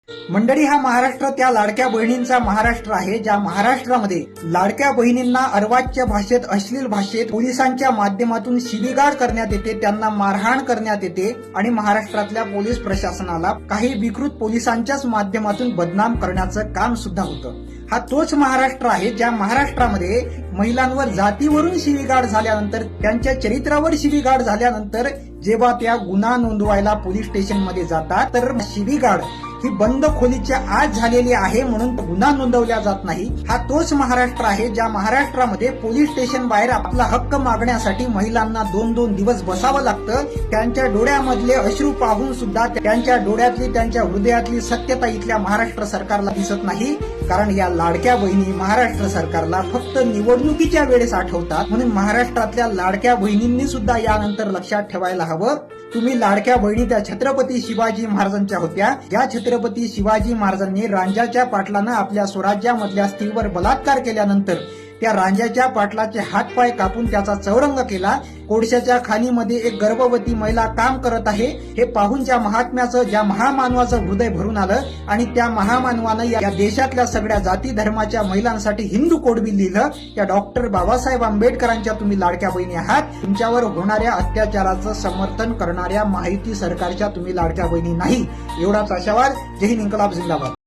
मंडळी, हा महाराष्ट्र त्या लाडक्या बहिणींचा महाराष्ट्र आहे, ज्या महाराष्ट्रामध्ये लाडक्या बहिणींना अर्वाच्य भाषेत, अश्लील भाषेत पोलिसांच्या माध्यमातून शिवीगाळ करण्यात येते, त्यांना मारहाण करण्यात येते आणि महाराष्ट्रातल्या पोलीस प्रशासनाला काही विकृत पोलिसांच्याच माध्यमातून बदनाम करण्याचं काम सुद्धा होतं. हा तोच महाराष्ट्र आहे ज्या महाराष्ट्रामध्ये महिलांवर जातीवरून शिवीगाळ झाल्यानंतर, त्यांच्या चरित्रावर शिवीगाळ झाल्यानंतर जेव्हा त्या गुन्हा नोंदवायला पोलीस स्टेशनमध्ये जातात तर शिवीगाळ ही बंद खोलीच्या आत झालेली आहे म्हणून गुन्हा नोंदवला जात नाही. हा तोच महाराष्ट्र आहे ज्या महाराष्ट्रामध्ये पोलीस स्टेशन बाहेर आपला हक्क मागण्यासाठी महिलांना 2-2 दिवस बसावं लागतं. त्यांच्या डोळ्यामधले अश्रू पाहून सुद्धा त्यांच्या डोळ्यातली, त्यांच्या हृदयातली सत्यता इथल्या महाराष्ट्र सरकारला दिसत नाही. कारण या लाडक्या बहिणी महाराष्ट्र सरकारला फक्त निवडणुकीच्या वेळेस आठवतात. म्हणून महाराष्ट्रातल्या लाडक्या बहिणींनी सुद्धा यानंतर लक्षात ठेवायला हवं, तुम्ही लाडक्या बहिणी त्या छत्रपती शिवाजी महाराजांच्या होत्या. या छत्रपती शिवाजी महाराजांनी रांजाच्या पाटलानं आपल्या स्वराज्यामधल्या स्त्रीवर बलात्कार केल्यानंतर त्या रांजाच्या पाटलाचे हातपाय कापून त्याचा चौरंग केला. कोळशाच्या खाणीमध्ये एक गर्भवती महिला काम करत आहे हे पाहून ज्या महात्म्याचं, ज्या महामानवाचं हृदय भरून आलं आणि त्या महामानवानं या देशातल्या सगळ्या जाती धर्माच्या महिलांसाठी हिंदू कोड बिल लिहिलं. त्या डॉक्टर बाबासाहेब आंबेडकरांच्या तुम्ही लाडक्या बहिणी आहात. तुमच्यावर होणाऱ्या अत्याचाराचं समर्थन करणाऱ्या माहिती सरकारच्या तुम्ही लाडक्या बहिणी नाही. एवढाच आशावाद. जय हिंद, इन्कलाब जिंदाबाद.